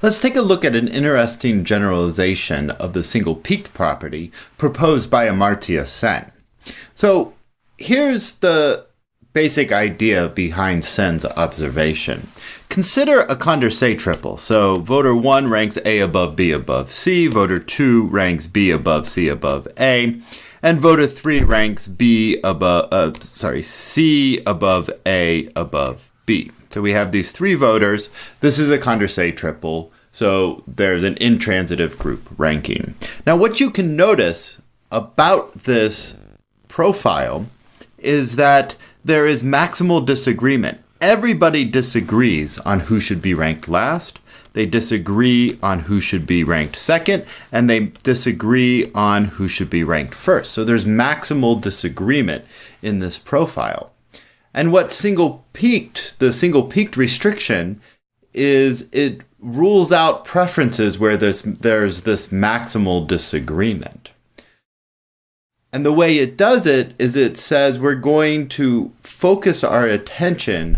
Let's take a look at an interesting generalization of the single-peaked property proposed by Amartya Sen. So here's the basic idea behind Sen's observation. Consider a Condorcet triple. So voter 1 ranks A above B above C, voter 2 ranks B above C above A, and voter 3 ranks C above A above B. So we have these three voters. This is a Condorcet triple, so there's an intransitive group ranking. Now what you can notice about this profile is that there is maximal disagreement. Everybody disagrees on who should be ranked last. They disagree on who should be ranked second, and they disagree on who should be ranked first. So there's maximal disagreement in this profile. And what the single-peaked restriction is, it rules out preferences where there's this maximal disagreement. And the way it does it is it says we're going to focus our attention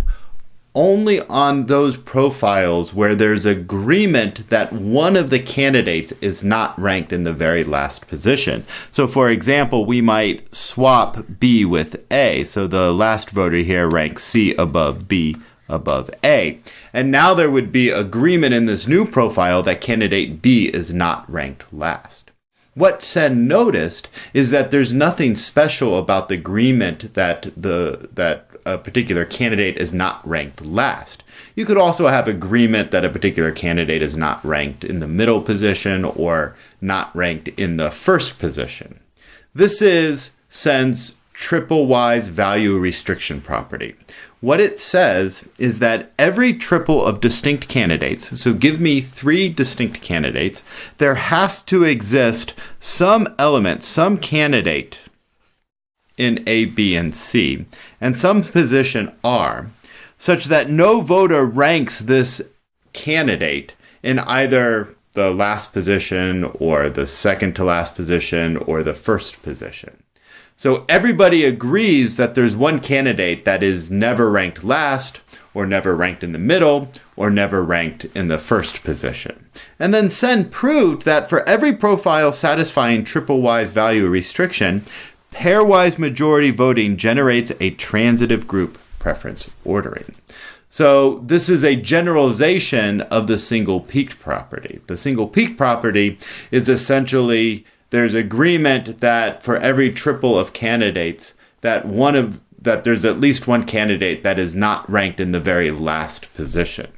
only on those profiles where there's agreement that one of the candidates is not ranked in the very last position. So for example, we might swap B with A. So the last voter here ranks C above B above A. And now there would be agreement in this new profile that candidate B is not ranked last. What Sen noticed is that there's nothing special about the agreement that a particular candidate is not ranked last. You could also have agreement that a particular candidate is not ranked in the middle position or not ranked in the first position. This is Sen's triple-wise value restriction property. What it says is that every triple of distinct candidates, so give me three distinct candidates, there has to exist some element, some candidate in A, B, and C, and some position R, such that no voter ranks this candidate in either the last position or the second to last position or the first position. So everybody agrees that there's one candidate that is never ranked last, or never ranked in the middle, or never ranked in the first position. And then Sen proved that for every profile satisfying triple-wise value restriction, pairwise majority voting generates a transitive group preference ordering. So this is a generalization of the single-peaked property. The single-peaked property is essentially there's agreement that for every triple of candidates that there's at least one candidate that is not ranked in the very last position.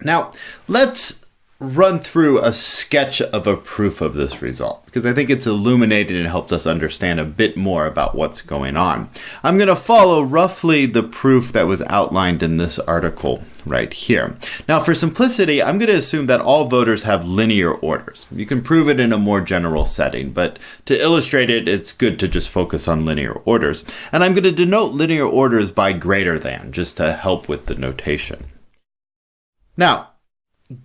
Now, let's run through a sketch of a proof of this result, because I think it's illuminated and helps us understand a bit more about what's going on. I'm going to follow roughly the proof that was outlined in this article right here. Now, for simplicity, I'm going to assume that all voters have linear orders. You can prove it in a more general setting, but to illustrate it, it's good to just focus on linear orders. And I'm going to denote linear orders by greater than, just to help with the notation. Now,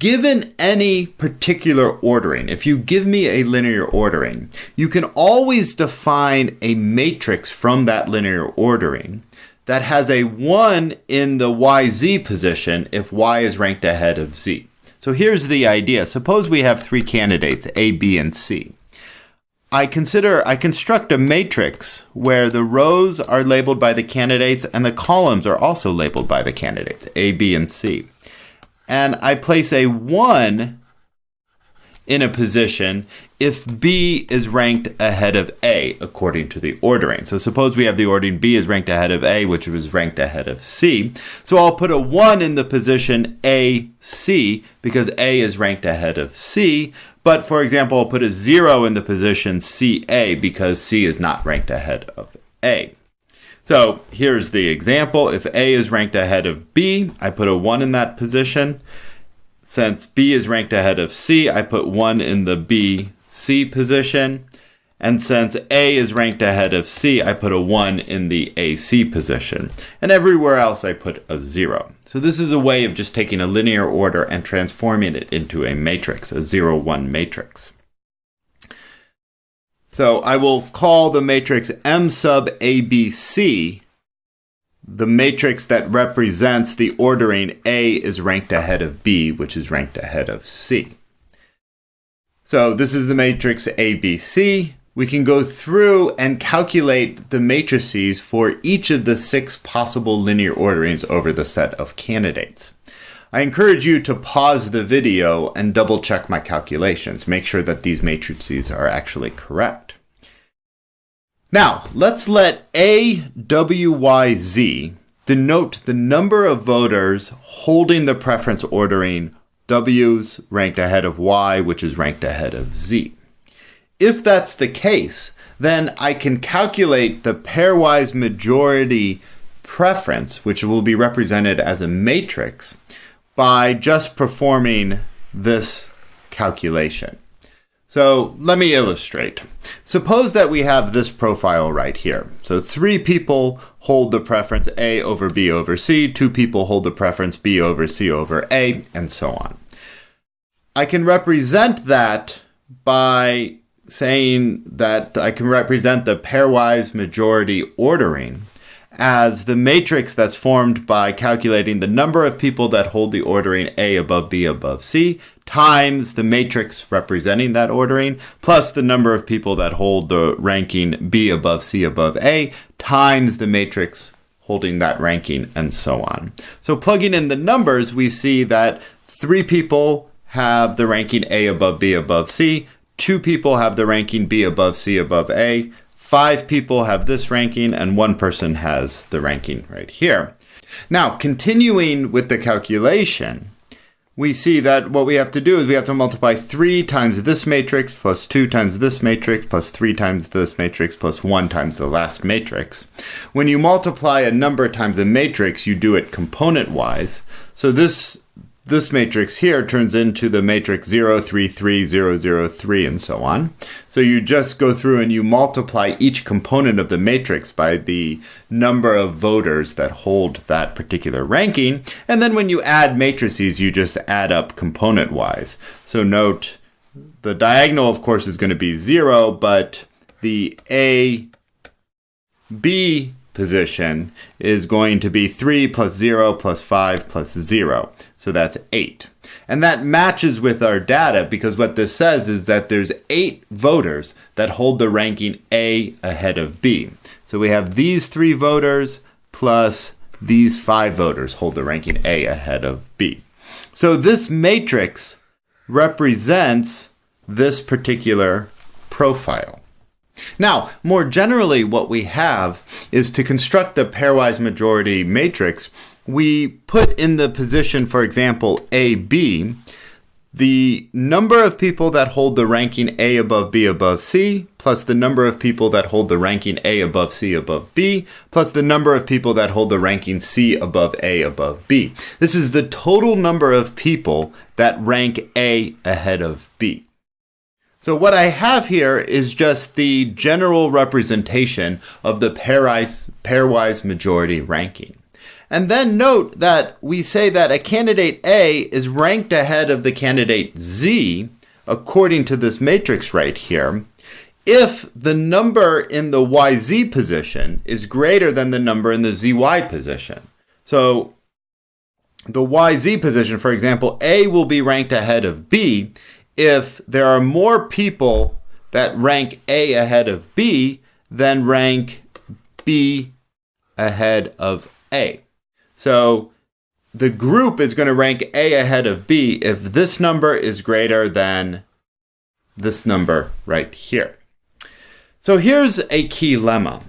given any particular ordering, if you give me a linear ordering, you can always define a matrix from that linear ordering that has a 1 in the YZ position if Y is ranked ahead of Z. So here's the idea. Suppose we have three candidates, A, B, and C. I construct a matrix where the rows are labeled by the candidates and the columns are also labeled by the candidates, A, B, and C. And I place a 1 in a position if B is ranked ahead of A according to the ordering. So suppose we have the ordering B is ranked ahead of A, which was ranked ahead of C. So I'll put a 1 in the position A, C, because A is ranked ahead of C. But for example, I'll put a 0 in the position CA because C is not ranked ahead of A. So here's the example. If A is ranked ahead of B, I put a 1 in that position. Since B is ranked ahead of C, I put 1 in the B, C position. And since A is ranked ahead of C, I put a 1 in the AC position. And everywhere else, I put a 0. So this is a way of just taking a linear order and transforming it into a matrix, a 0-1 matrix. So I will call the matrix M sub ABC the matrix that represents the ordering A is ranked ahead of B, which is ranked ahead of C. So this is the matrix ABC. We can go through and calculate the matrices for each of the 6 possible linear orderings over the set of candidates. I encourage you to pause the video and double check my calculations. Make sure that these matrices are actually correct. Now, let's let A, W, Y, Z denote the number of voters holding the preference ordering W's ranked ahead of Y, which is ranked ahead of Z. If that's the case, then I can calculate the pairwise majority preference, which will be represented as a matrix, by just performing this calculation. So let me illustrate. Suppose that we have this profile right here. So 3 people hold the preference A over B over C, 2 people hold the preference B over C over A, and so on. I can represent that by saying that I can represent the pairwise majority ordering as the matrix that's formed by calculating the number of people that hold the ordering A above B above C times the matrix representing that ordering plus the number of people that hold the ranking B above C above A times the matrix holding that ranking, and so on. So plugging in the numbers, we see that 3 people have the ranking A above B above C, 2 people have the ranking B above C above A, 5 people have this ranking, and 1 person has the ranking right here. Now, continuing with the calculation, we see that what we have to do is we have to multiply 3 times this matrix plus 2 times this matrix plus 3 times this matrix plus 1 times the last matrix. When you multiply a number times a matrix, you do it component-wise. So this matrix here turns into the matrix 0, 3, 3, 0, 0, 3, and so on. So you just go through and you multiply each component of the matrix by the number of voters that hold that particular ranking. And then when you add matrices, you just add up component-wise. So note, the diagonal, of course, is going to be 0, but the A, B position is going to be 3 plus 0 plus 5 plus 0. So that's 8. And that matches with our data because what this says is that there's 8 voters that hold the ranking A ahead of B. So we have these 3 voters plus these 5 voters hold the ranking A ahead of B. So this matrix represents this particular profile. Now, more generally, what we have is to construct the pairwise majority matrix, we put in the position, for example, AB, the number of people that hold the ranking A above B above C, plus the number of people that hold the ranking A above C above B, plus the number of people that hold the ranking C above A above B. This is the total number of people that rank A ahead of B. So what I have here is just the general representation of the pairwise majority ranking. And then note that we say that a candidate A is ranked ahead of the candidate Z, according to this matrix right here, if the number in the YZ position is greater than the number in the ZY position. So the YZ position, for example, A will be ranked ahead of B if there are more people that rank A ahead of B than rank B ahead of A. So the group is going to rank A ahead of B if this number is greater than this number right here. So here's a key lemma.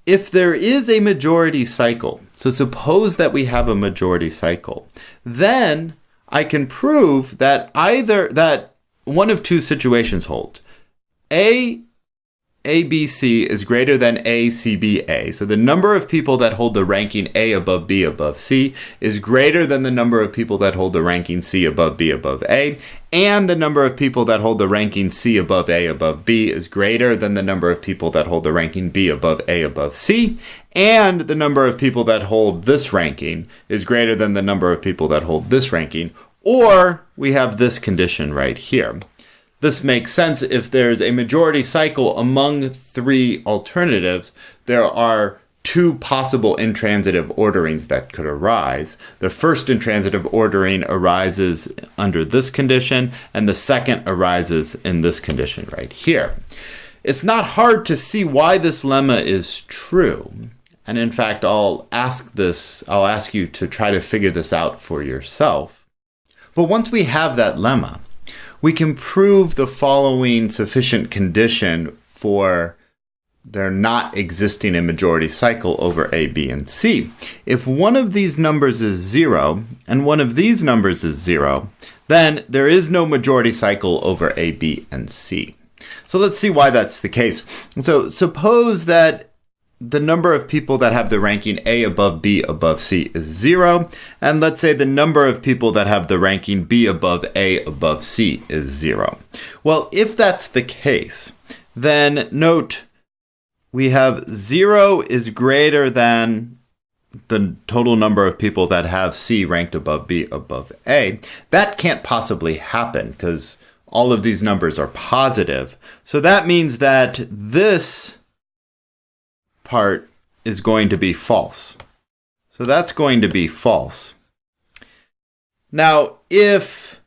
If there is a majority cycle, so suppose that we have a majority cycle, then I can prove that either that one of 2 situations hold. ABC is greater than ACBA. So the number of people that hold the ranking A above B above C is greater than the number of people that hold the ranking C above B above A. And the number of people that hold the ranking C above A above B is greater than the number of people that hold the ranking B above A above C. And the number of people that hold this ranking is greater than the number of people that hold this ranking. Or we have this condition right here. This makes sense if there's a majority cycle among 3 alternatives. There are two possible intransitive orderings that could arise. The first intransitive ordering arises under this condition, and the second arises in this condition right here. It's not hard to see why this lemma is true. And in fact, I'll ask you to try to figure this out for yourself. But once we have that lemma, we can prove the following sufficient condition for there not existing a majority cycle over A, B, and C. If one of these numbers is 0 and one of these numbers is 0, then there is no majority cycle over A, B, and C. So let's see why that's the case. So suppose that the number of people that have the ranking A above B above C is 0, and let's say the number of people that have the ranking B above A above C is 0. Well, if that's the case, then note we have 0 is greater than the total number of people that have C ranked above B above A. That can't possibly happen because all of these numbers are positive. So that means that this part is going to be false. So that's going to be false. Now, if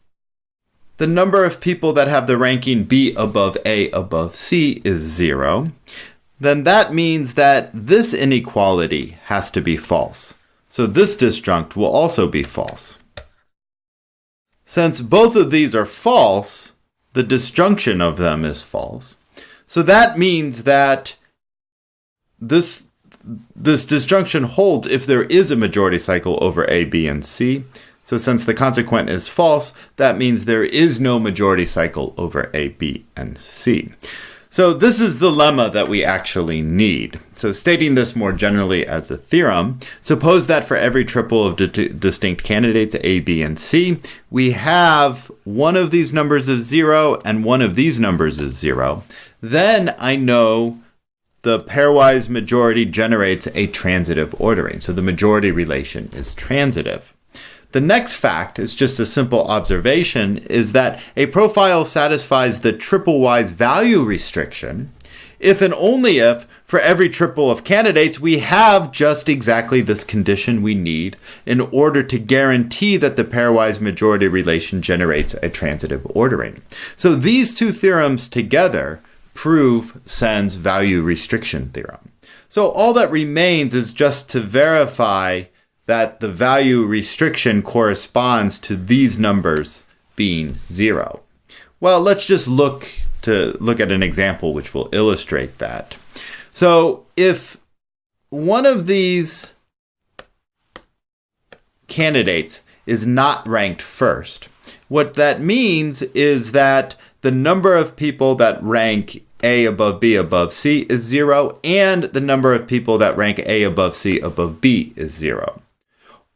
the number of people that have the ranking B above A above C is 0, then that means that this inequality has to be false. So this disjunct will also be false. Since both of these are false, the disjunction of them is false. So that means that this disjunction holds if there is a majority cycle over A, B, and C. So since the consequent is false, that means there is no majority cycle over A, B, and C. So this is the lemma that we actually need. So stating this more generally as a theorem, suppose that for every triple of distinct candidates A, B, and C, we have one of these numbers is 0 and one of these numbers is 0. Then I know the pairwise majority generates a transitive ordering. So the majority relation is transitive. The next fact is just a simple observation, is that a profile satisfies the triple-wise value restriction if and only if, for every triple of candidates, we have just exactly this condition we need in order to guarantee that the pairwise majority relation generates a transitive ordering. So these two theorems together prove Sen's value restriction theorem. So all that remains is just to verify that the value restriction corresponds to these numbers being 0. Well, let's just look at an example which will illustrate that. So if one of these candidates is not ranked first, what that means is that the number of people that rank A above B above C is 0, and the number of people that rank A above C above B is 0.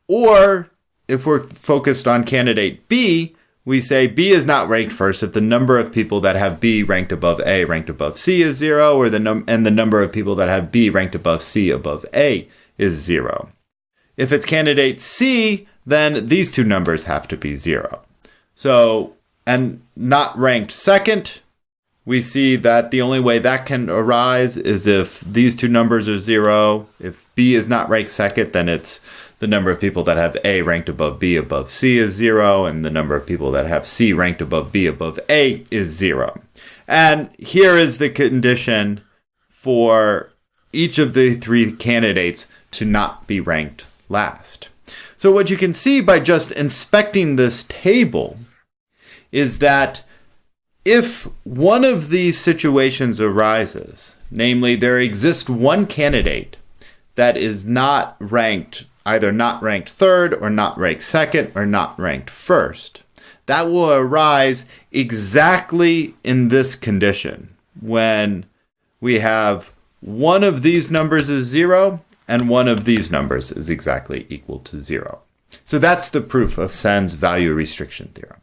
Or if we're focused on candidate B, we say B is not ranked first if the number of people that have B ranked above A ranked above C is 0, or the number of people that have B ranked above C above A is 0. If it's candidate C, then these two numbers have to be 0. So, and not ranked second, we see that the only way that can arise is if these two numbers are 0. If B is not ranked second, then it's the number of people that have A ranked above B above C is 0, and the number of people that have C ranked above B above A is 0. And here is the condition for each of the three candidates to not be ranked last. So what you can see by just inspecting this table is that if one of these situations arises, namely there exists one candidate that is not ranked, either not ranked third or not ranked second or not ranked first, that will arise exactly in this condition when we have one of these numbers is 0 and one of these numbers is exactly equal to 0. So that's the proof of Sen's value restriction theorem.